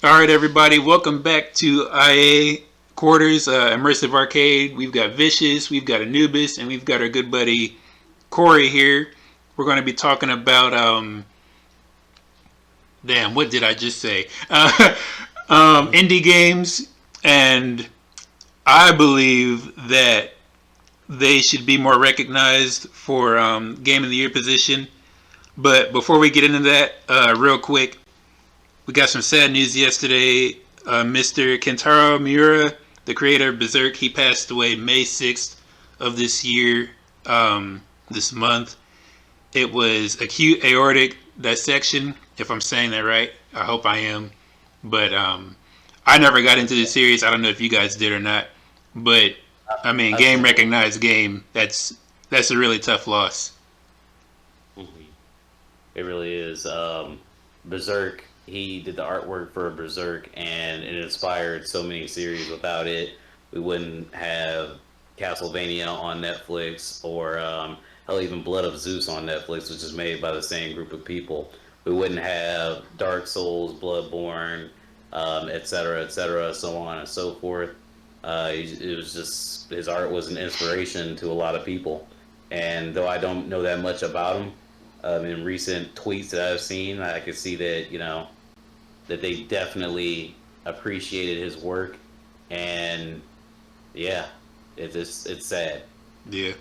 All right, everybody, welcome back to IA Quarters Immersive Arcade. We've got Vicious, we've got Anubis, and we've got our good buddy Corey here. We're going to be talking about damn, what did I just say? Indie games, and I believe that they should be more recognized for Game of the Year position. But before we get into that, real quick, we got some sad news yesterday. Mr. Kentaro Miura, the creator of Berserk, he passed away May 6th of this year, this month. It was acute aortic dissection, if I'm saying that right. I hope I am. But I never got into the series. I don't know if you guys did or not. But, I mean, game recognized game. That's a really tough loss. It really is. Berserk, he did the artwork for Berserk, and it inspired so many series. Without it, we wouldn't have Castlevania on Netflix, or hell, even Blood of Zeus on Netflix, which is made by the same group of people. We wouldn't have Dark Souls, Bloodborne, etc., so on and so forth. It was just, his art was an inspiration to a lot of people. And though I don't know that much about him, in recent tweets that I've seen, I could see that, that they definitely appreciated his work. And yeah, it's sad. Yeah.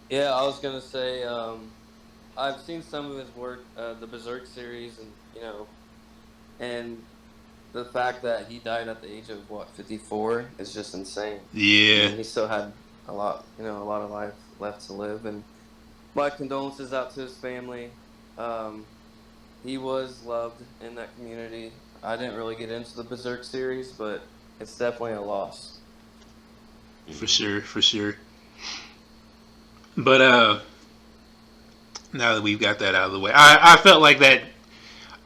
Yeah, I was gonna say, I've seen some of his work, the Berserk series, and the fact that he died at the age of 54 is just insane. Yeah. He still had a lot of life left to live, and my condolences out to his family. He was loved in that community. I didn't really get into the Berserk series, but it's definitely a loss. For sure. But now that we've got that out of the way, I felt like that.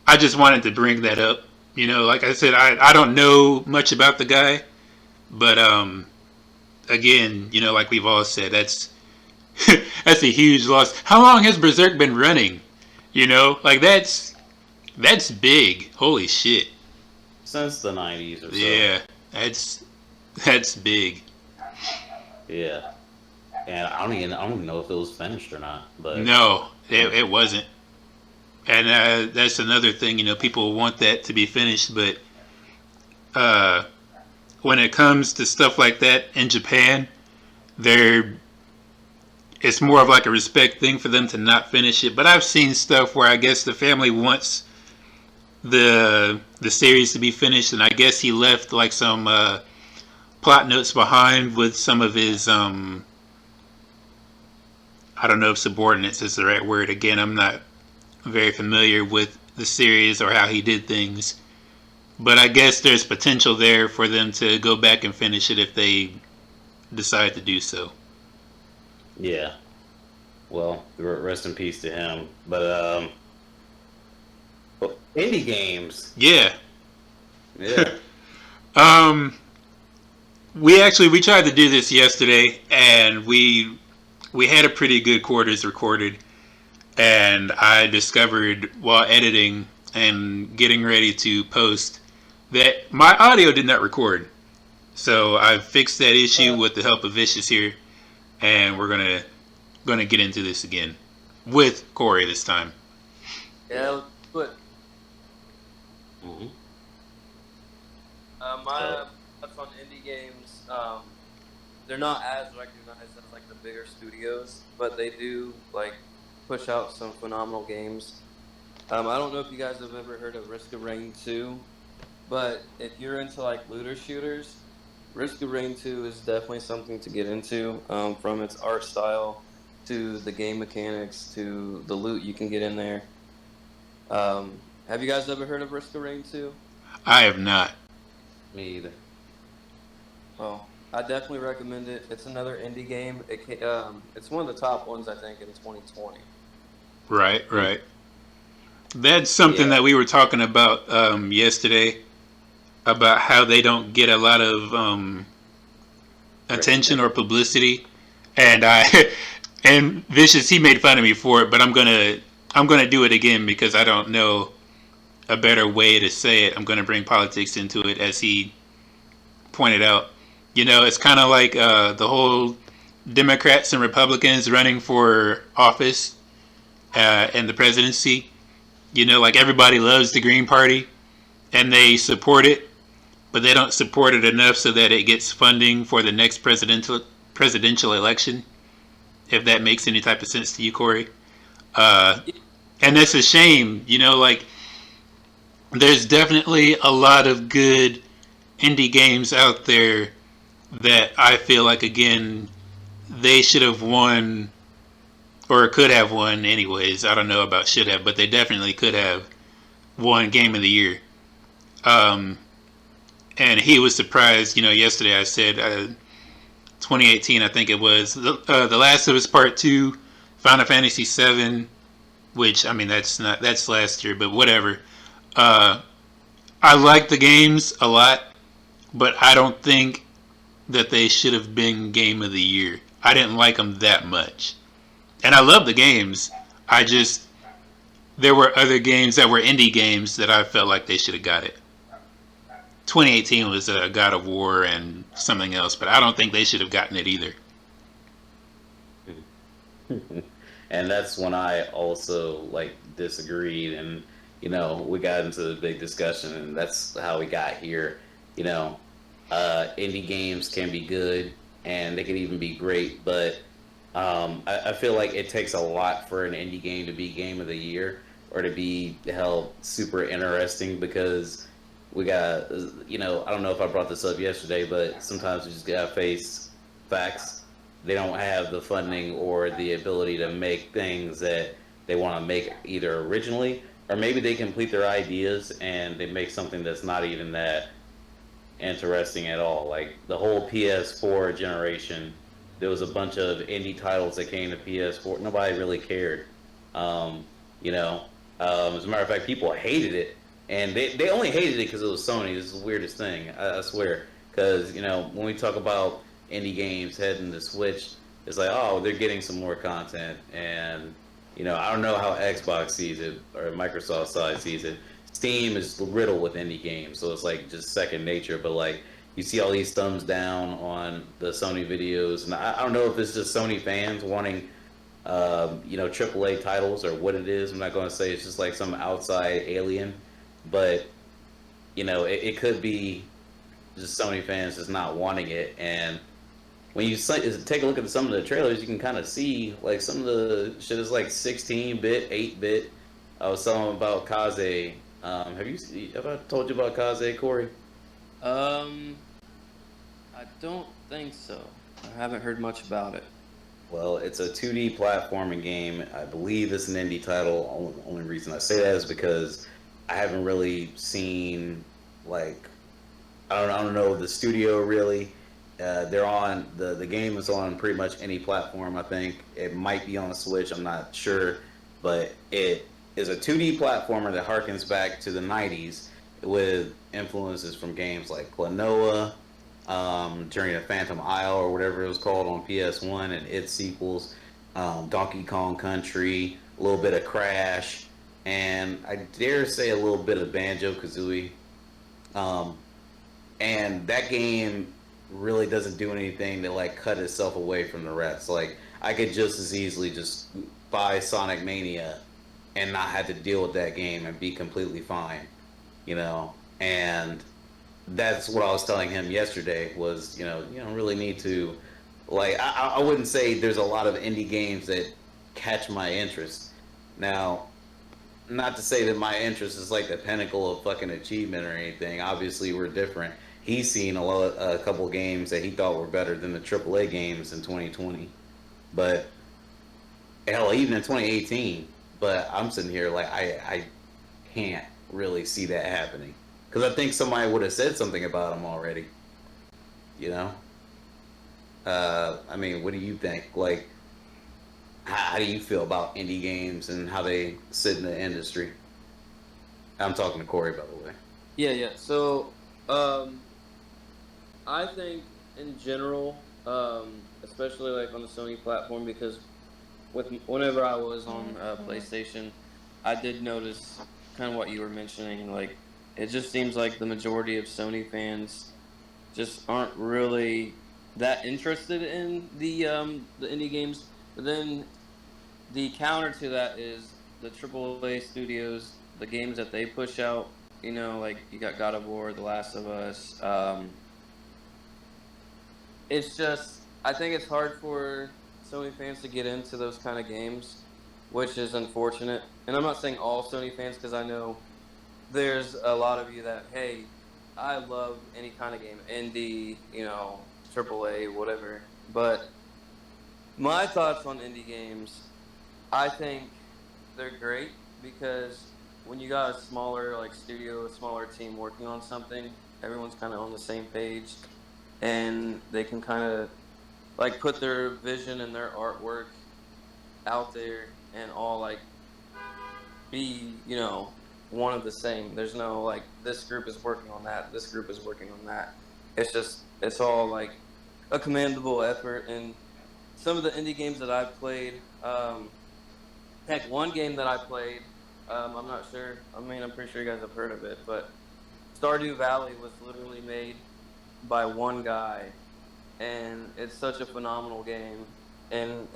I just wanted to bring that up. Like I said, I don't know much about the guy, but again, like we've all said, that's that's a huge loss. How long has Berserk been running? Like that's big. Holy shit. Since the 90s or so. Yeah, that's big. Yeah. And I don't even know if it was finished or not. But no, it wasn't. And that's another thing, people want that to be finished, but when it comes to stuff like that in Japan, it's more of like a respect thing for them to not finish it. But I've seen stuff where I guess the family wants the series to be finished, and I guess he left like some plot notes behind with some of his I don't know if subordinates is the right word. Again, I'm not very familiar with the series or how he did things, but I guess there's potential there for them to go back and finish it if they decide to do so. Yeah. Well, rest in peace to him. But indie games. Yeah. Yeah. We tried to do this yesterday, and we had a pretty good quarters recorded. And I discovered while editing and getting ready to post that my audio did not record. So I fixed that issue with the help of Vicious here, and we're gonna get into this again with Corey this time. Yeah, let's do it. Mm-hmm. My thoughts on indie games, they're not as recognized as like the bigger studios, but they do like push out some phenomenal games. I don't know if you guys have ever heard of Risk of Rain 2, but if you're into like looter shooters, Risk of Rain 2 is definitely something to get into, from its art style to the game mechanics to the loot you can get in there. Have you guys ever heard of Risk of Rain 2? I have not. Me either. Well, I definitely recommend it. It's another indie game. It's one of the top ones, I think, in 2020. Right. That's something that we were talking about yesterday, about how they don't get a lot of attention or publicity, and and Vicious, he made fun of me for it, but I'm gonna do it again because I don't know a better way to say it. I'm going to bring politics into it, as he pointed out. You know, it's kind of like the whole Democrats and Republicans running for office and the presidency. You know, like everybody loves the Green Party and they support it, but they don't support it enough so that it gets funding for the next presidential election. If that makes any type of sense to you, Corey. And that's a shame. You know, like there's definitely a lot of good indie games out there that I feel like, again, they should have won or could have won anyways. I don't know about should have, but they definitely could have won Game of the Year. And he was surprised. You know, yesterday I said 2018, I think it was. The Last of Us Part 2, Final Fantasy 7, which, I mean, that's last year, but whatever. I like the games a lot, but I don't think that they should have been Game of the Year. I didn't like them that much. And I love the games. There were other games that were indie games that I felt like they should have got it. 2018 was God of War and something else, but I don't think they should have gotten it either. And that's when I also like disagreed, and we got into the big discussion, and that's how we got here. Indie games can be good, and they can even be great, but I feel like it takes a lot for an indie game to be Game of the Year or to be held super interesting, because we got, I don't know if I brought this up yesterday, but sometimes we just gotta face facts. They don't have the funding or the ability to make things that they want to make either originally, or maybe they complete their ideas and they make something that's not even that interesting at all. Like the whole PS4 generation, there was a bunch of indie titles that came to PS4. Nobody really cared. As a matter of fact, people hated it, and they only hated it because it was Sony. This is the weirdest thing, I swear. Because when we talk about indie games heading to Switch, it's like, oh, they're getting some more content, and I don't know how Xbox sees it or Microsoft side sees it. Steam is riddled with indie games, so it's like just second nature. But like you see all these thumbs down on the Sony videos, and I don't know if it's just Sony fans wanting AAA titles or what it is. I'm not going to say it's just like some outside alien, but it could be just Sony fans just not wanting it. And when you take a look at some of the trailers, you can kind of see like some of the shit is like 16-bit, 8-bit. I was telling about Kaze. Have I told you about Kaze, Corey? I don't think so. I haven't heard much about it. Well, it's a 2D platforming game. I believe it's an indie title. Only reason I say that is because I haven't really seen, like, I don't know the studio really. They're on the game is on pretty much any platform. I think it might be on a Switch. I'm not sure, but it is a 2D platformer that harkens back to the 90s with influences from games like Klonoa, Journey to Phantom Isle, or whatever it was called on PS1, and its sequels, Donkey Kong Country, a little bit of Crash, and I dare say a little bit of Banjo-Kazooie. And that game really doesn't do anything to like cut itself away from the rest. Like I could just as easily just buy Sonic Mania and not have to deal with that game and be completely fine, and that's what I was telling him yesterday was, you don't really need to, like, I wouldn't say there's a lot of indie games that catch my interest. Now, not to say that my interest is like the pinnacle of fucking achievement or anything. Obviously, we're different. He's seen a couple games that he thought were better than the AAA games in 2020. But, hell, even in 2018. But I'm sitting here like, I can't really see that happening. Because I think somebody would have said something about him already. I mean, what do you think? Like, how do you feel about indie games and how they sit in the industry? I'm talking to Corey, by the way. Yeah. So, I think in general, especially like on the Sony platform, because whenever I was on PlayStation, I did notice kind of what you were mentioning. Like, it just seems like the majority of Sony fans just aren't really that interested in the indie games. But then the counter to that is the AAA studios, the games that they push out. You know, like you got God of War, The Last of Us. It's just I think it's hard for Sony fans to get into those kind of games, which is unfortunate. And I'm not saying all Sony fans because I know there's a lot of you that hey, I love any kind of game, indie, AAA, whatever. But my thoughts on indie games, I think they're great because when you got a smaller like studio, a smaller team working on something, everyone's kind of on the same page, and they can kind of like put their vision and their artwork out there and all like be one of the same. There's no like this group is working on that, this group is working on that. It's all like a commendable effort. And some of the indie games that I've played, heck, one game that I played, I'm not sure. I mean, I'm pretty sure you guys have heard of it, but Stardew Valley was literally made by one guy, and it's such a phenomenal game. And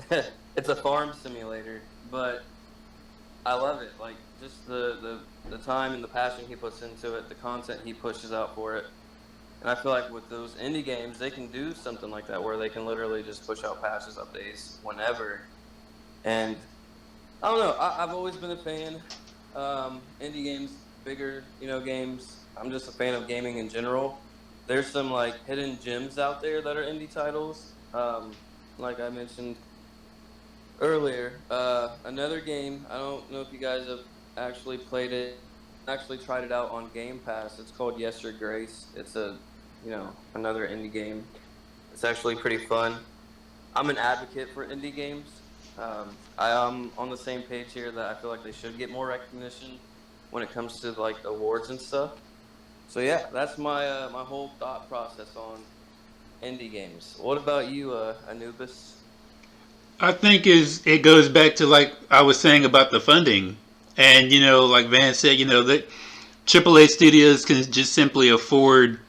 it's a farm simulator, but I love it. Like just the time and the passion he puts into it, the content he pushes out for it. And I feel like with those indie games, they can do something like that where they can literally just push out patches, updates whenever. And I don't know. I've always been a fan. Indie games, bigger, games. I'm just a fan of gaming in general. There's some like hidden gems out there that are indie titles. Like I mentioned earlier, another game. I don't know if you guys have actually played it. Actually tried it out on Game Pass. It's called Yes Your Grace. It's another indie game. It's actually pretty fun. I'm an advocate for indie games. I am on the same page here that I feel like they should get more recognition when it comes to like awards and stuff. So yeah, that's my whole thought process on indie games. What about you, Anubis? I think it goes back to like I was saying about the funding, and like Van said, that AAA studios can just simply afford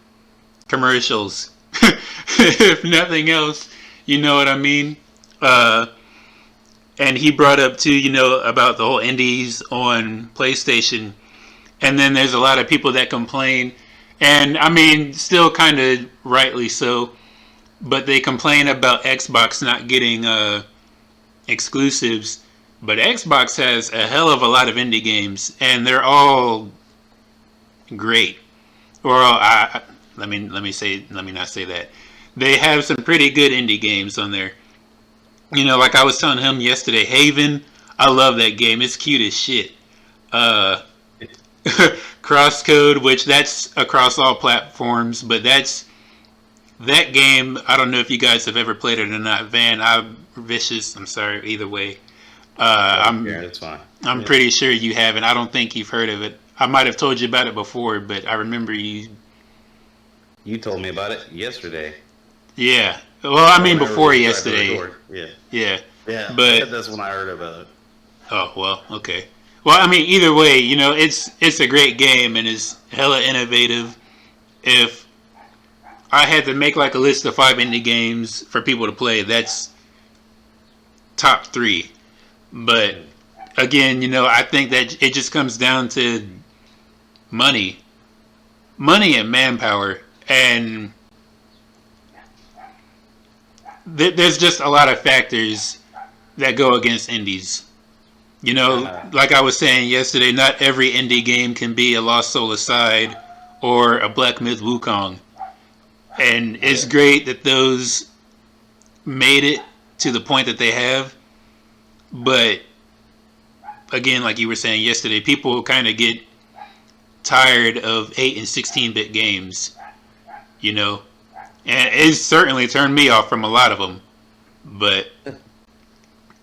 commercials, if nothing else. You know what I mean? And he brought up too, about the whole indies on PlayStation, and then there's a lot of people that complain, and I mean, still kind of rightly so, but they complain about Xbox not getting exclusives. But Xbox has a hell of a lot of indie games, and they're all great. Or let me not say that. They have some pretty good indie games on there. Like I was telling him yesterday, Haven. I love that game. It's cute as shit. Uh, Crosscode, which that's across all platforms, but that game. I don't know if you guys have ever played it or not. Van, I'm vicious. I'm sorry. Either way, Yeah, that's fine. I'm Yeah. pretty sure you haven't. I don't think you've heard of it. I might have told you about it before, but I remember you. You told me about it yesterday. Yeah. Well, I mean Whenever before we tried to yesterday. record. Yeah. Yeah. Yeah. But That's when I heard about it. oh well, okay. Well, I mean either way, it's a great game and it's hella innovative. If I had to make like a list of 5 indie games for people to play, that's top 3. But again, I think that it just comes down to money, and manpower, and there's just a lot of factors that go against indies. Like I was saying yesterday, not every indie game can be a Lost Soul Aside or a Black Myth Wukong. And it's great that those made it to the point that they have. But again, like you were saying yesterday, people kind of get tired of 8 and 16-bit games, and it certainly turned me off from a lot of them. But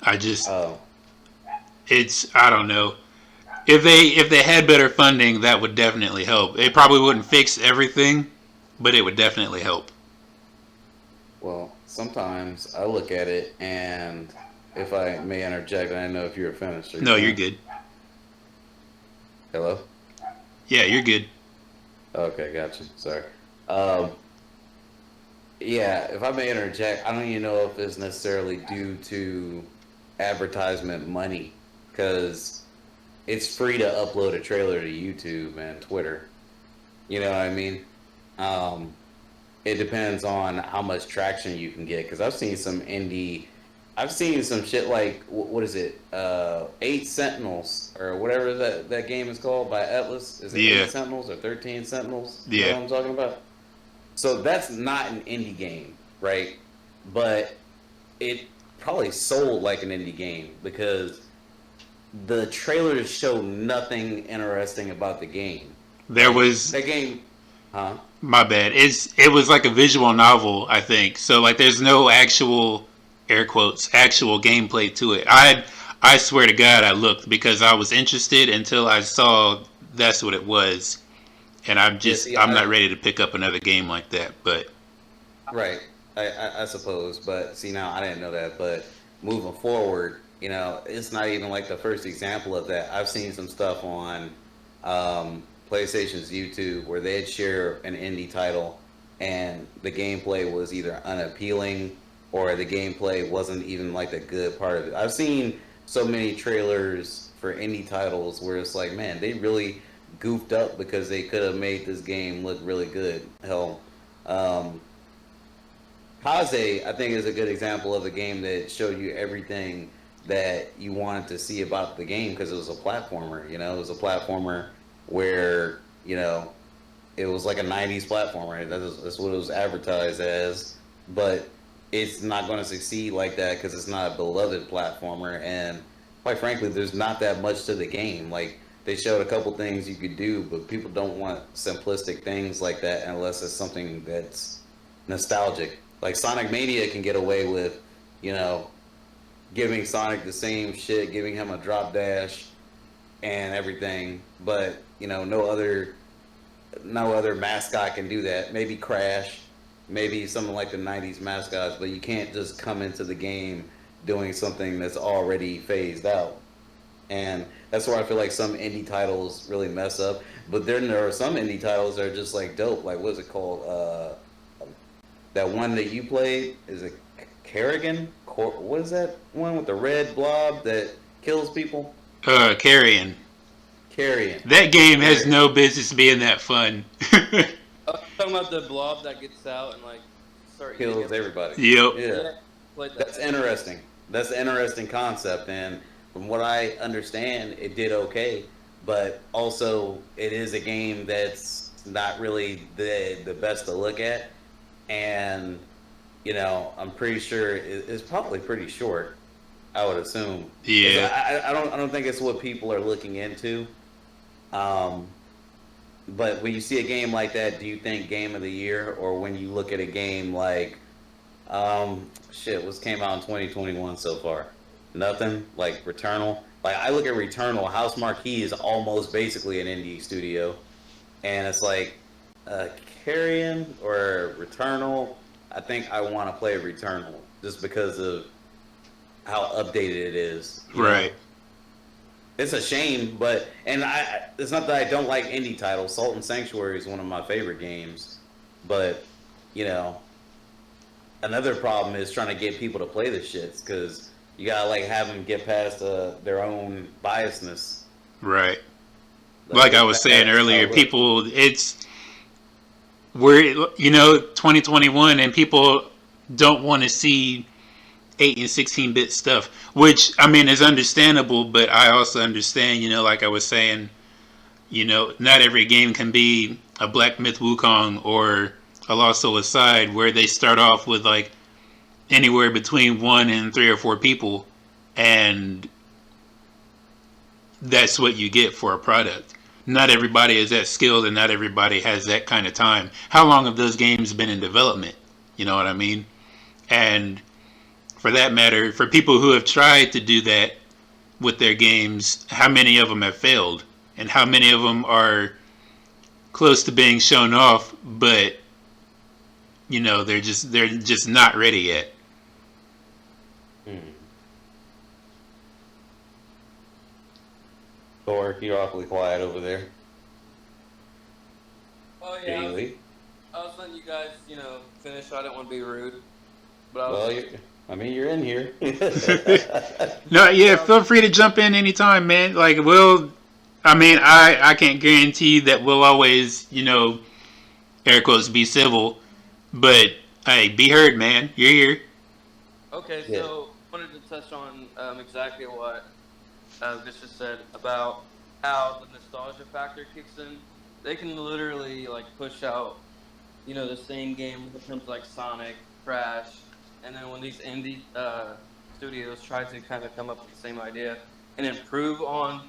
I just, Oh, I don't know. If they had better funding, that would definitely help. It probably wouldn't fix everything, but it would definitely help. well, sometimes I look at it, and if I may interject, I don't know if you're finished. Or No, you you're can. good. Hello? Yeah, you're good. Okay, gotcha. Sorry. Um, yeah, if I may interject, I don't even know if it's necessarily due to advertisement money, because it's free to upload a trailer to YouTube and Twitter. You know what I mean? Um, it depends on how much traction you can get. Because I've seen some shit like what is it? Eight Sentinels or whatever that game is called by Atlas. Is it Yeah, Eight Sentinels or 13 Sentinels? You know yeah. what I'm talking about? So that's not an indie game, right? But it probably sold like an indie game because the trailers show nothing interesting about the game. There Like was that game, huh? my bad. It was like a visual novel, I think. So like, there's no actual air quotes actual gameplay to it. I swear to God, I looked because I was interested until I saw that's what it was, and Yeah, see, I'm not ready to pick up another game like that. But right. I suppose, but see now I didn't know that. But moving forward, it's not even like the first example of that. I've seen some stuff on PlayStation's YouTube where they'd share an indie title, and the gameplay was either unappealing or the gameplay wasn't even like the good part of it. I've seen so many trailers for indie titles where it's like, man, they really goofed up because they could have made this game look really good. Hell, um, Kaze, I think, is a good example of a game that showed you everything that you wanted to see about the game because it was a platformer. It was a platformer where it was like a '90s platformer. That's what it was advertised as, but it's not going to succeed like that because it's not a beloved platformer. And quite frankly, there's not that much to the game. Like they showed a couple things you could do, but people don't want simplistic things like that unless it's something that's nostalgic. Like Sonic Mania can get away with, you know, giving Sonic the same shit, giving him a drop dash and everything, but no other mascot can do that. Maybe Crash, maybe something like the '90s mascots, but you can't just come into the game doing something that's already phased out. And that's where I feel like some indie titles really mess up. But then there are some indie titles that are just like dope. Like what is it called? That one that you played, is it Kerrigan? What is that one with the red blob that kills people? Carrion. Carrion. That game has Carrion no business being that fun. Oh, you talking about the blob that gets out and like start eating kills everything? everybody. Yep. Yeah, Yeah, played that. that's interesting. That's an interesting concept, and from what I understand, it did okay. But also, it is a game that's not really the best to look at, and I'm pretty sure it's probably pretty short. I would assume. Yeah. I don't think it's what people are looking into. Um, but when you see a game like that, do you think game of the year, or when you look at a game like shit, what's came out in 2021 so far? Nothing. Like Returnal. Like I look at Returnal, House Marquee is almost basically an indie studio, and it's like uh, Carrion or Returnal. I think I want to play Returnal just because of how updated it is. Right. It's a shame, but it's not that I don't like indie titles. Salt and Sanctuary is one of my favorite games, but you know, another problem is trying to get people to play the shits because you gotta like have them get past their own biasness. Right. Like I was saying That's how earlier, it looks. people, we're 2021, and people don't want to see 8 and 16-bit stuff, which I mean is understandable, but I also understand, like I was saying, not every game can be a Black Myth Wukong or a Lost Soul Aside, where they start off with like anywhere between 1 and 3 or 4 people, and that's what you get for a product. Not everybody is that skilled, and not everybody has that kind of time. How long have those games been in development? You know what I mean? And for that matter, for people who have tried to do that with their games, how many of them have failed? And how many of them are close to being shown off, but they're just not ready yet. Hmm. Thor, you're awfully quiet over there. Oh Did he yeah, leave? I was letting you guys, finish. I didn't want to be rude, but I Well, was. you're in here. No, yeah, feel free to jump in anytime, man. Like, I can't guarantee that we'll always, air quotes, be civil, but hey, be heard, man. You're here. Okay, Yeah. so I wanted to touch on exactly what Vicious said about how the nostalgia factor kicks in. They can literally like push out, the same game when it comes to like Sonic, Crash, and then when these indie studios try to kind of come up with the same idea and improve on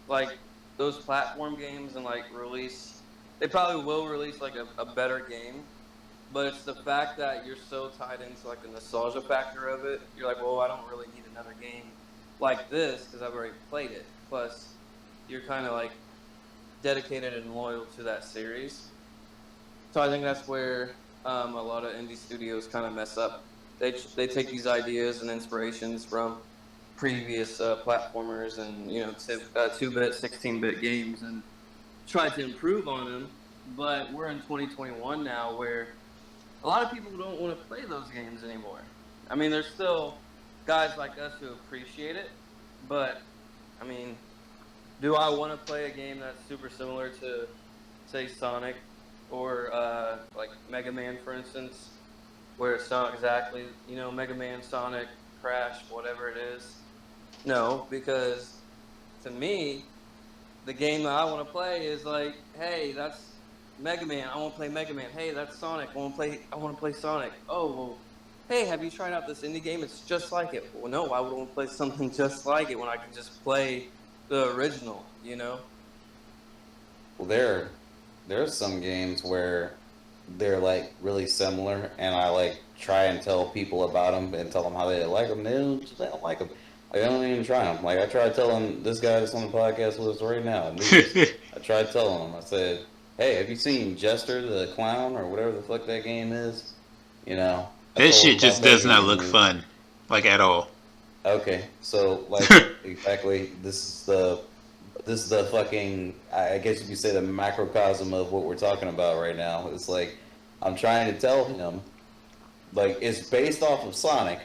like those platform games and like release, they probably will release like a better game. But it's the fact that you're so tied into like the nostalgia factor of it. You're like, well, I don't really need another game like this because I've already played it. Plus, you're kind of like dedicated and loyal to that series. So I think that's where a lot of indie studios kind of mess up. They take these ideas and inspirations from previous platformers and 2-bit, 16-bit games and try to improve on them. But we're in 2021 now where a lot of people don't want to play those games anymore. I mean, there's still guys like us who appreciate it, but I mean, do I want to play a game that's super similar to, say, Sonic or like Mega Man, for instance, where it's not exactly Mega Man, Sonic, Crash, whatever it is? No, because to me, the game that I want to play is like, hey, that's Mega Man. I want to play Mega Man. Hey, that's Sonic. I want to play Sonic. Oh, well, hey, have you tried out this indie game? It's just like it. Well, no, I would want to play something just like it when I can just play the original. Well, there's some games where they're like really similar, and I like try and tell people about them and tell them how they like them. They don't like them. Like, I don't even try them. Like, I tried telling this guy that's on the podcast with us right now, Lucas, I tried telling him. I said, "Hey, have you seen Jester the Clown or whatever the fuck that game is?" I That told him shit about just that does not game. look fun, like at all. Okay, so like exactly, this is the fucking, I guess you could say, the macrocosm of what we're talking about right now. It's like I'm trying to tell him, like, it's based off of Sonic,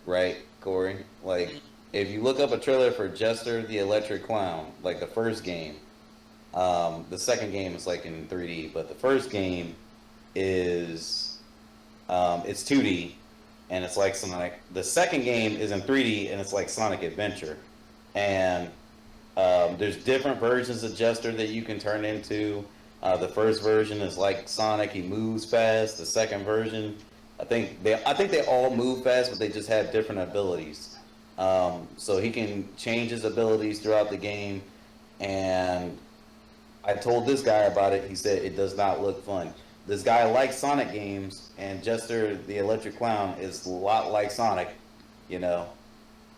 right, Corey? Like, if you look up a trailer for Jester the Electric Clown, like the first game, the second game is like in 3D, but the first game is it's 2D, and it's like Sonic. The second game is in 3D, and it's like Sonic Adventure, and there's different versions of Jester that you can turn into. The first version is like Sonic; he moves fast. The second version, I think they all move fast, but they just have different abilities. So he can change his abilities throughout the game. And I told this guy about it. He said it does not look fun. This guy likes Sonic games, and Jester the Electric Clown is a lot like Sonic, you know.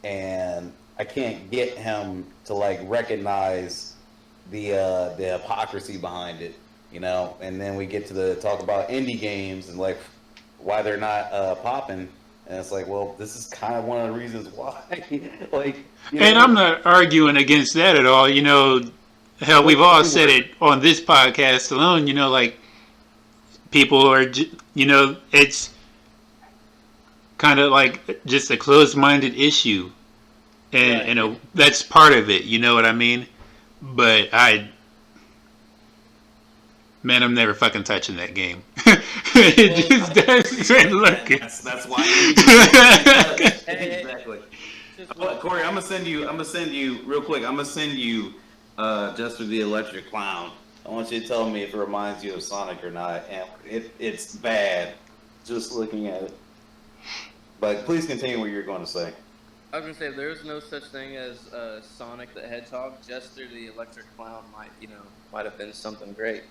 And I can't get him to like recognize the hypocrisy behind it, you know. And then we get to the talk about indie games and like why they're not popping, and it's like, well, this is kind of one of the reasons why. Like, And I'm not arguing against that at all. Hell, we've all said it on this podcast alone. Like people are, it's kind of like just a closed-minded issue, and Right. that's part of it. You know what I mean? But man, I'm never fucking touching that game. It just doesn't look good. That's why. Hey, Exactly. just Corey, I'm gonna send you real quick. I'm gonna send you Jester the Electric Clown. I want you to tell me if it reminds you of Sonic or not. And it's bad just looking at it. But please continue what you're going to say. I was gonna say there's no such thing as Sonic the Hedgehog. Jester the Electric Clown might have been something great.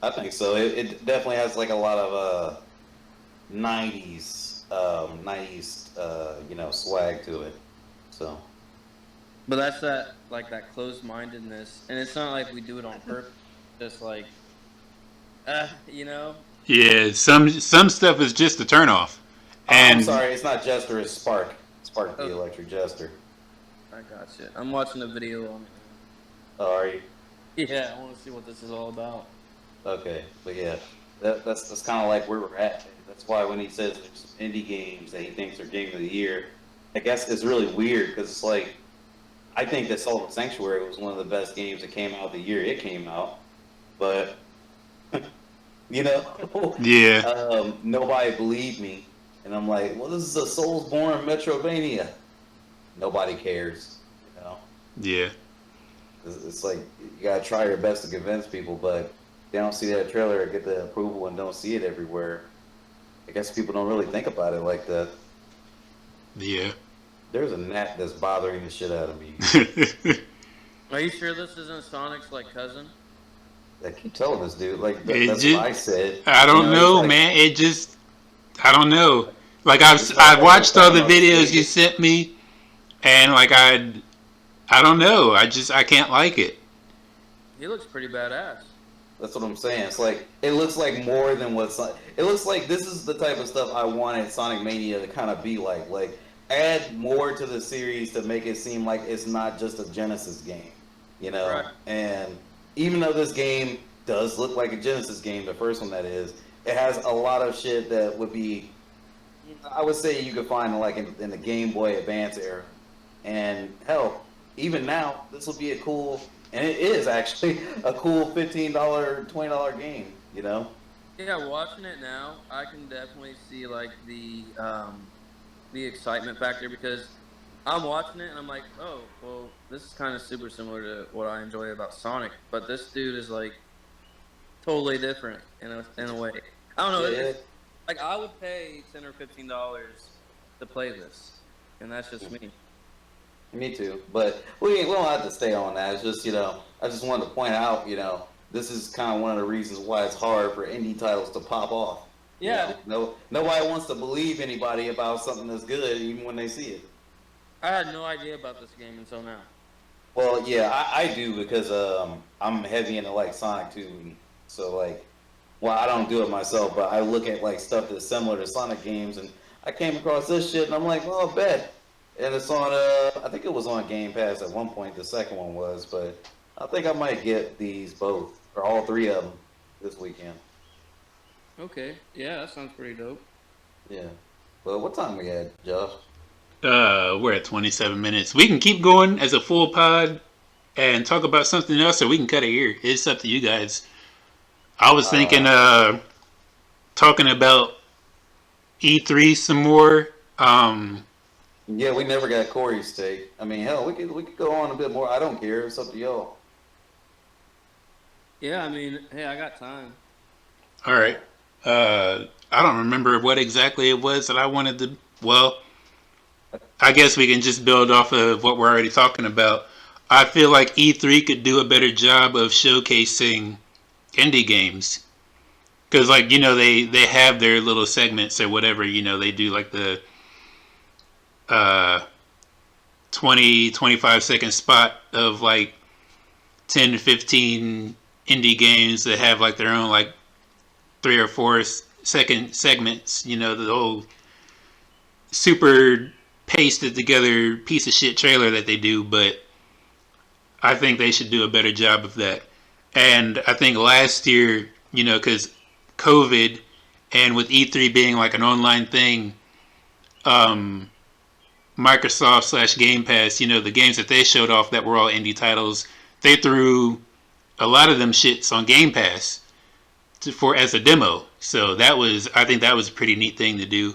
I think so. It definitely has like a lot of 90s swag to it. So But that's that closed-mindedness, and it's not like we do it on purpose. Just like, you know. Yeah, some stuff is just a turnoff. I'm And sorry, it's not Jester, it's Spark. Spark the Oh. Electric Jester. I got you. I'm watching a video on it. Oh, are you? Yeah, I want to see what this is all about. Okay, but yeah, that's kind of like where we're at. That's why when he says there's some indie games that he thinks are game of the year, I guess it's really weird because it's like I think that Salt and Sanctuary was one of the best games that came out the year it came out, but you know, Yeah, nobody believed me, and I'm like, well, this is a Soulsborne Metrovania. Nobody cares, you know. yeah, It's like you gotta try your best to convince people, but they don't see that trailer or get the approval and don't see it everywhere. I guess people don't really think about it like that. yeah. There's a gnat that's bothering the shit out of me. Are you sure this isn't Sonic's like cousin? I keep telling this dude, like It that's what I just, said. I You don't know, he's know, like, man. It just, I don't know. Like it's like I've when we're watched all talking the about this videos you game. sent me, and like I don't know. I can't like it. He looks pretty badass. That's what I'm saying. It's like it looks like more than what's like. It looks like this is the type of stuff I wanted Sonic Mania to kind of be like. Like add more to the series to make it seem like it's not just a Genesis game, you know. Right. And even though this game does look like a Genesis game, the first one that is, it has a lot of shit that would be, I would say, you could find like in the Game Boy Advance era. And hell, even now, this will be a cool, and it is actually a cool $15, $20 game. You know? Yeah, watching it now, I can definitely see like the excitement factor because I'm watching it and I'm like, oh, well, this is kind of super similar to what I enjoy about Sonic, but this dude is like totally different in a way. I don't know. Yeah, It's like I would pay $10 or $15 to play this, and that's just me. me too. But we don't have to stay on that. It's just I just wanted to point out this is kind of one of the reasons why it's hard for indie titles to pop off. Yeah, No, nobody wants to believe anybody about something that's good, even when they see it. I had no idea about this game until now. Well, yeah, I do because I'm heavy into like Sonic 2, and so like, well, I don't do it myself, but I look at like stuff that's similar to Sonic games, and I came across this shit, and I'm like, well, bet, and it's on I think it was on Game Pass at one point. The second one was, but I think I might get these both or all three of them this weekend. Okay, yeah, that sounds pretty dope. Yeah. Well, what time we had, Josh? We're at 27 minutes. We can keep going as a full pod and talk about something else, or we can cut it here. It's up to you guys. I was thinking, talking about E3 some more. Yeah, we never got Corey's take. I mean, hell, we could go on a bit more. I don't care. It's up to y'all. Yeah, I mean, hey, I got time. All right. I don't remember what exactly it was that I wanted to. Well, I guess we can just build off of what we're already talking about. I feel like E3 could do a better job of showcasing indie games. Because, like, they have their little segments or whatever. They do, like, the 20, 25-second spot of, like, 10 to 15 indie games that have, like, their own, like, 3 or 4 second segments. The whole super pasted together piece of shit trailer that they do, but I think they should do a better job of that. And I think last year, because COVID and with E3 being like an online thing, Microsoft / Game Pass, the games that they showed off that were all indie titles, they threw a lot of them shits on Game Pass for as a demo. So I think that was a pretty neat thing to do,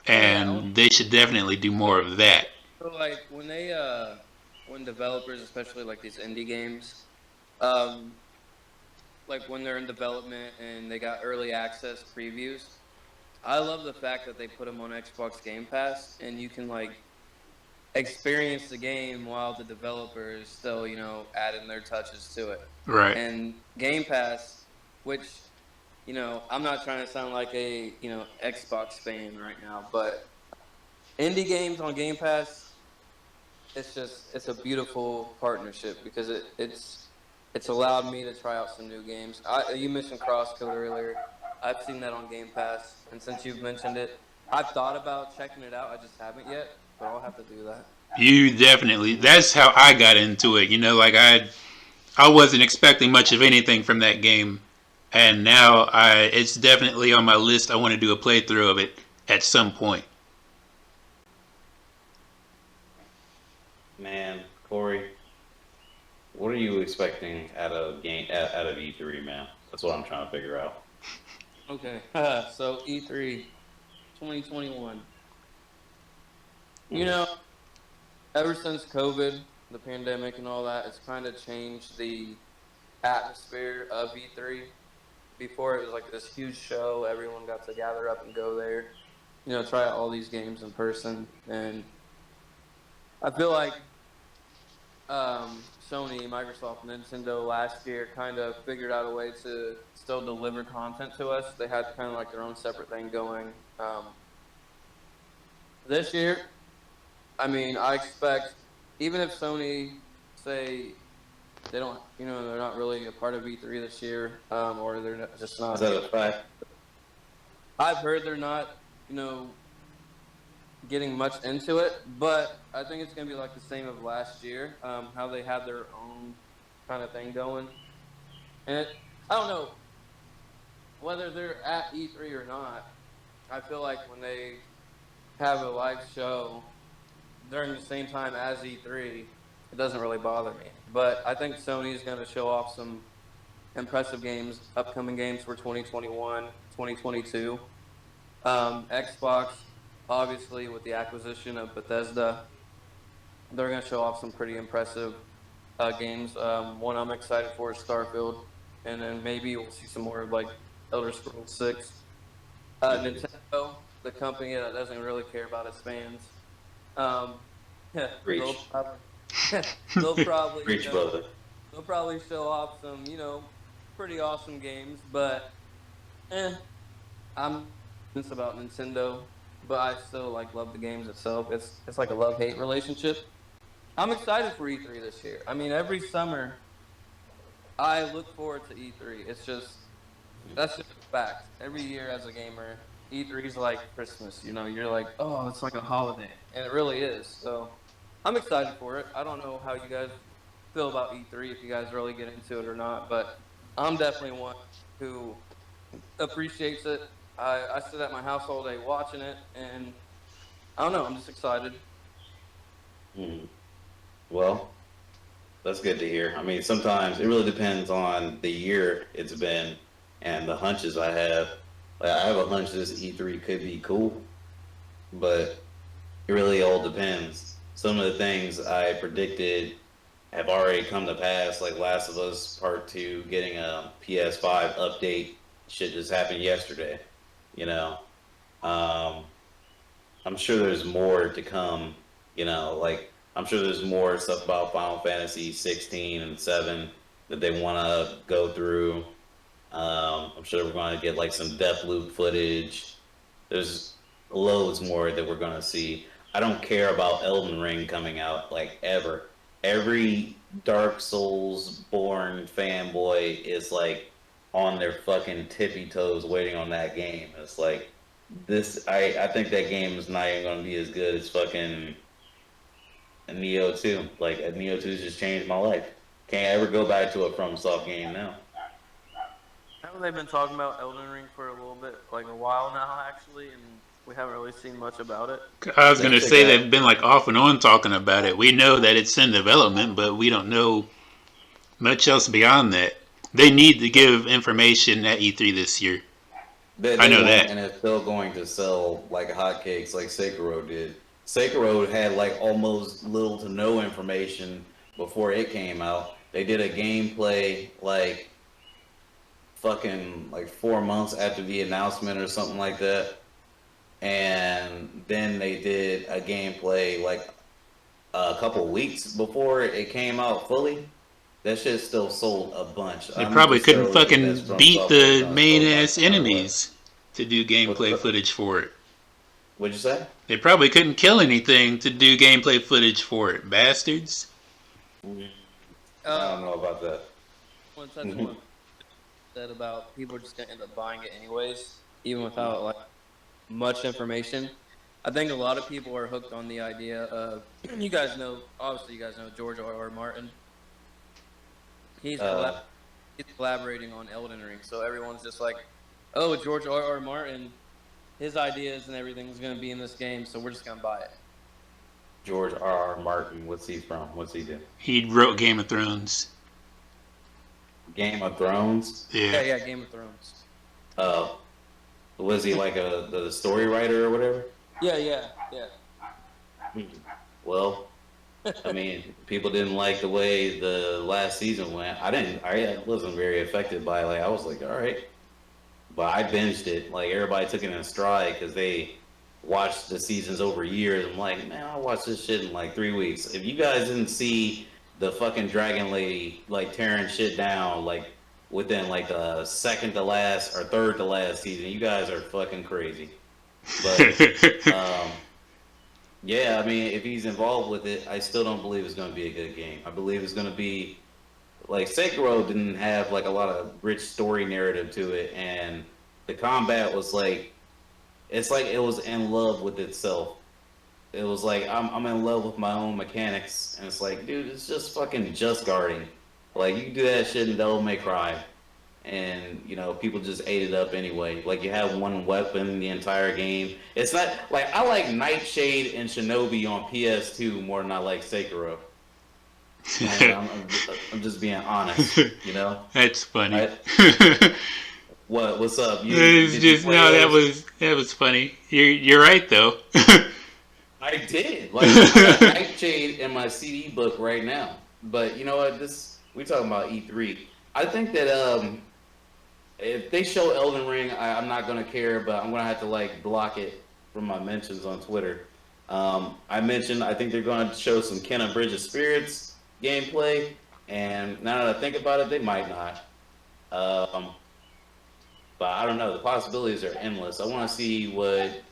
and they should definitely do more of that. So like when developers, especially like these indie games, like when they're in development and they got early access previews, I love the fact that they put them on Xbox Game Pass and you can like experience the game while the developer is still, adding their touches to it. Right. And Game Pass, which, I'm not trying to sound like a, Xbox fan right now, but indie games on Game Pass, it's a beautiful partnership because it's allowed me to try out some new games. You mentioned Crosscode earlier. I've seen that on Game Pass, and since you've mentioned it, I've thought about checking it out. I just haven't yet, but I'll have to do that. You definitely. That's how I got into it. Like I wasn't expecting much of anything from that game, and now it's definitely on my list. I want to do a playthrough of it at some point. Man, Corey, what are you expecting out of E3, man? That's what I'm trying to figure out. Okay, so E3 2021. You Mhm. know, ever since COVID, the pandemic, and all that, it's kind of changed the atmosphere of E3. Before it was like this huge show, everyone got to gather up and go there. Try out all these games in person, and I feel like Sony, Microsoft, Nintendo last year kind of figured out a way to still deliver content to us. They had kind of like their own separate thing going. This year, I mean, I expect even if Sony say they don't, they're not really a part of E3 this year, or they're just Is not. that a fact? I've heard they're not, getting much into it, but I think it's gonna be like the same of last year. How they had their own kind of thing going, and I don't know whether they're at E3 or not. I feel like when they have a live show during the same time as E3, it doesn't really bother me. But I think Sony is going to show off some impressive games, upcoming games for 2021, 2022. Xbox, obviously, with the acquisition of Bethesda, they're going to show off some pretty impressive games. One I'm excited for is Starfield, and then maybe we'll see some more of like Elder Scrolls 6. Nintendo, the company that doesn't really care about its fans, um, they'll Preach. probably, they'll probably, Preach, brother. they'll probably show off some, pretty awesome games. But I'm it's about Nintendo, but I still like love the games itself. It's like a love hate relationship. I'm excited for E3 this year. I mean, every summer I look forward to E3. That's just a fact. Every year as a gamer, E3 is like Christmas. You're like, oh, it's like a holiday, and it really is. So I'm excited for it. I don't know how you guys feel about E3, if you guys really get into it or not, but I'm definitely one who appreciates it. I sit at my house all day watching it, and I don't know. I'm just excited. Mhm. Well, that's good to hear. I mean, sometimes it really depends on the year it's been and the hunches I have. Like, I have a hunch this E3 could be cool, but it really all depends. Some of the things I predicted have already come to pass, like Last of Us Part 2 getting a PS5 update. Shit just happened yesterday, you know. Um, I'm sure there's more to come, like I'm sure there's more stuff about Final Fantasy 16 and 7 that they want to go through. I'm sure we're going to get like some Deathloop footage. There's loads more that we're going to see. I don't care about Elden Ring coming out like ever. Every Dark Souls born fanboy is like on their fucking tippy toes waiting on that game. It's like I think that game is not even going to be as good as fucking Neo 2. Like Neo 2 just changed my life. Can't ever go back to a FromSoft game now. Haven't they been talking about Elden Ring for a little bit, like a while now, actually, and we haven't really seen much about it? I was They gonna took say out. they've been like off and on talking about it. We know that it's in development, but we don't know much else beyond that. They need to give information at E3 this year. I They know won't, that. and it's still going to sell like hotcakes, like Sekiro did. Sekiro had like almost little to no information before it came out. They did a gameplay like fucking like 4 months after the announcement or something like that, and then they did a gameplay like a couple weeks before it came out fully. That shit still sold a bunch. They I'm probably just couldn't thoroughly fucking convinced from beat software is the gonna main sell a ass bunch no matter what. enemies to do What, gameplay what footage for it. what'd you say? They probably couldn't kill anything to do gameplay footage for it, bastards. Mm, I Uh, don't know about that. I want to touch on what said about people just gonna end up buying it anyways, even without like much information. I think a lot of people are hooked on the idea of you guys know. Obviously, you guys know George R. Martin. He's Uh, he's collaborating on Elden Ring, so everyone's just like, "Oh, George R. Martin, his ideas and everything's going to be in this game, so we're just going to buy it." George R. Martin, what's he from? What's he do? He wrote Game of Thrones. Game of Thrones. Yeah, Yeah. yeah, Game of Thrones. Uh, was he like the story writer or whatever? Yeah, yeah, yeah. Well, I mean, people didn't like the way the last season went. I didn't. I wasn't very affected by it. Like I was like, all right, but I binged it. Like everybody took it in stride because they watched the seasons over years. I'm like, man, I watched this shit in like 3 weeks. If you guys didn't see the fucking Dragon Lady like tearing shit down like within like the second to last or third to last season, you guys are fucking crazy. But yeah, I mean, if he's involved with it, I still don't believe it's going to be a good game. I believe it's going to be like Sekiro didn't have like a lot of rich story narrative to it, and the combat was like it's like it was in love with itself. It was like I'm in love with my own mechanics, and it's like, dude, it's just fucking just guarding. Like you can do that shit in Devil May Cry, and you know people just ate it up anyway. Like you have one weapon the entire game. It's not like I like Nightshade and Shinobi on PS2 more than I like Sekiro. And I'm just being honest, you know. That's funny. What's up? It's Did you just play no. those? That was funny. You're right though. I did. Like I got Nightshade in my CD book right now. But you know what? We talking about E3. I think that if they show Elden Ring, I'm not gonna care, but I'm gonna have to like block it from my mentions on Twitter. I mentioned I think they're gonna show some Kenna Bridge of Spirits gameplay, and now that I think about it, they might not. But I don't know. The possibilities are endless. I want to see what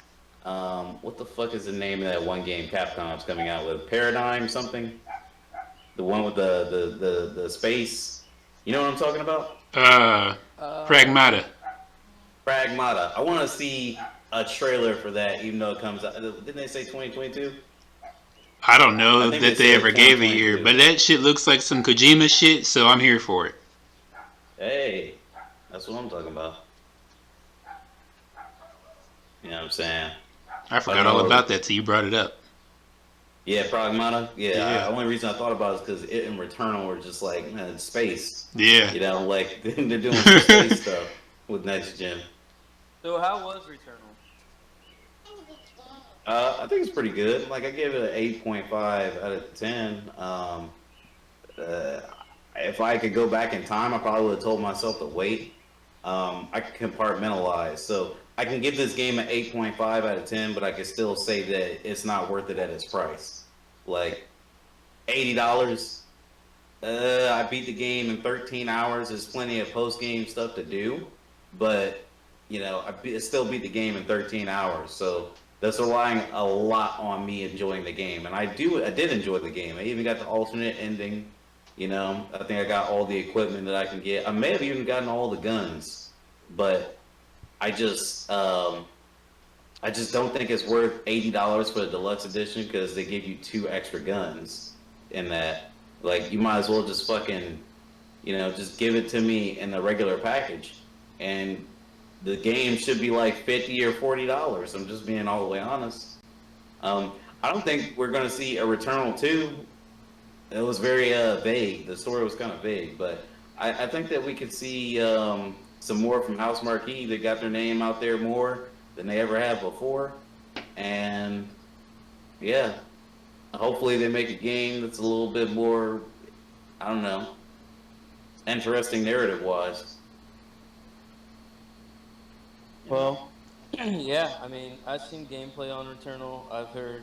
the fuck is the name of that one game Capcom's coming out with? Paradigm something? The one with the space. You know what I'm talking about? Pragmata. Pragmata. I want to see a trailer for that, even though it comes out. Didn't they say 2022? I don't know I think that they they said ever gave a year, 2022. but that shit looks like some Kojima shit, so I'm here for it. Hey, that's what I'm talking about. You know what I'm saying? I forgot all about that till you brought it up. Yeah, Pragmata. Yeah, Yeah. the only reason I thought about it is because it and Returnal were just like, man, it's space. Yeah. You know, like they're doing some space stuff with next gen. So how was Returnal? I think it's pretty good. Like I gave it an 8.5 out of 10. If I could go back in time, I probably would have told myself to wait. I can compartmentalize, so I can give this game an 8.5 out of 10, but I can still say that it's not worth it at its price. Like $80. I beat the game in 13 hours. There's plenty of post game stuff to do, but you know, I still beat the game in 13 hours. So that's relying a lot on me enjoying the game, and I did enjoy the game. I even got the alternate ending. You know, I think I got all the equipment that I can get. I may have even gotten all the guns, but I just don't think it's worth $80 for the deluxe edition because they give you 2 extra guns in that. Like, you might as well just fucking, you know, just give it to me in the regular package, and the game should be like $50 or $40. I'm just being all the way honest. I don't think we're gonna see a Returnal 2. It was very vague. The story was kind of vague, but I think that we could see some more from House Marquee. They got their name out there more than they ever have before, and yeah, hopefully they make a game that's a little bit more, I don't know, interesting narrative-wise. Well, yeah, I mean, I've seen gameplay on Returnal. I've heard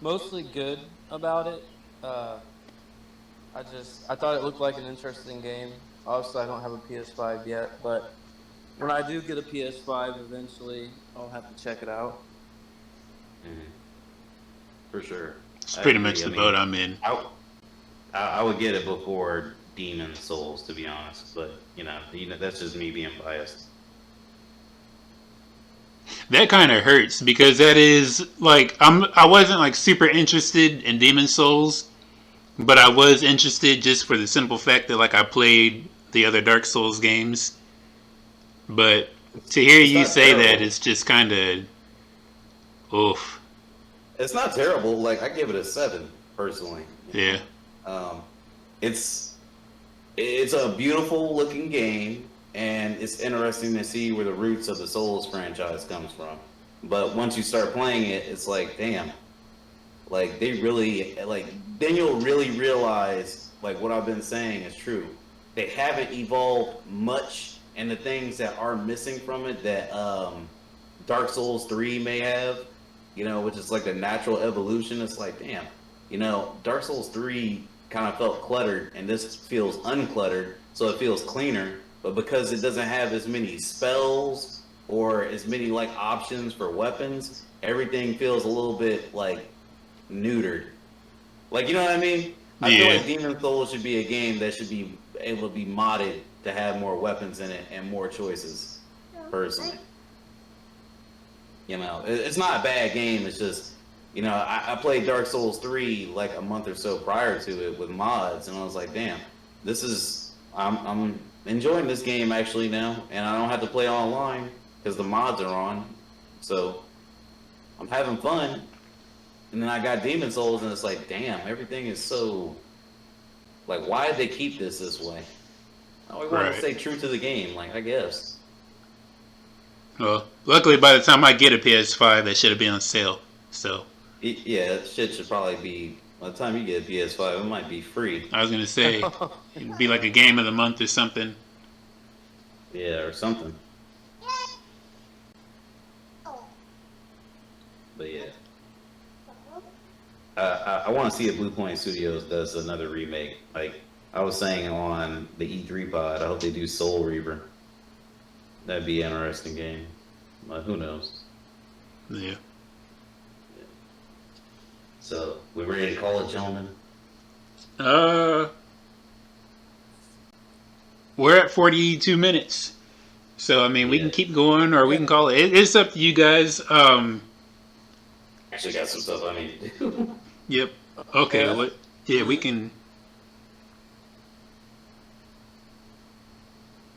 mostly good about it. I thought it looked like an interesting game. Obviously, I don't have a PS5 yet, but when I do get a PS5 eventually, I'll have to check it out. Mm-hmm. For sure. It's pretty much the boat I'm in. I would get it before Demon Souls, to be honest, but you know that's just me being biased. That kind of hurts because that is like I wasn't like super interested in Demon Souls, but I was interested just for the simple fact that like I played the other Dark Souls games. But to hear It's you not say that, terrible. it's just kind of oof. It's not terrible. Like I give it a 7 personally. Yeah. Um, it's it's a beautiful looking game, and it's interesting to see where the roots of the Souls franchise comes from. But once you start playing it, it's like, damn, like they really like. Then you'll really realize like what I've been saying is true. They haven't evolved much, and the things that are missing from it that Dark Souls 3 may have, which is like the natural evolution. It's like, damn, Dark Souls 3 kind of felt cluttered, and this feels uncluttered, so it feels cleaner. But because it doesn't have as many spells or as many like options for weapons, everything feels a little bit like neutered. Like, you know what I mean? I feel Yeah. like Demon Souls should be a game that should be able to be modded to have more weapons in it and more choices. Personally, it's not a bad game. It's just, I played Dark Souls 3 like a month or so prior to it with mods, and I was like, damn, I'm enjoying this game actually now, and I don't have to play online because the mods are on, so I'm having fun. And then I got Demon Souls, and it's like, damn, everything is so like, why did they keep this way? Oh, we want to Right. stay true to the game, like I guess. Well, luckily by the time I get a PS5, that should have been on sale. So Yeah, that shit should probably be. By the time you get a PS5, it might be free. I was gonna say it'd be like a game of the month or something. Yeah, or something. But yeah, I want to see if Blue Point Studios does another remake. Like I was saying on the E3 pod, I hope they do Soul Reaver. That'd be an interesting game. But who knows? Yeah. So we ready to call it, gentlemen? We're at 42 minutes. So I mean, we Yeah. can keep going or we can call it. It's up to you guys. Actually, got some stuff I need to do. Yep. Okay. Yeah. What? Yeah, we can.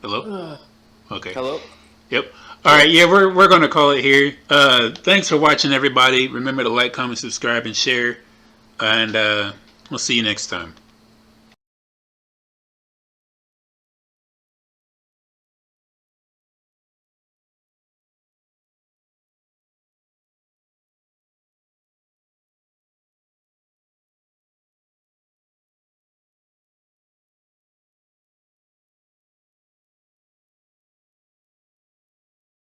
Hello. Okay. Hello. Yep. All right. Yeah, we're gonna call it here. Thanks for watching, everybody. Remember to like, comment, subscribe, and share. And we'll see you next time.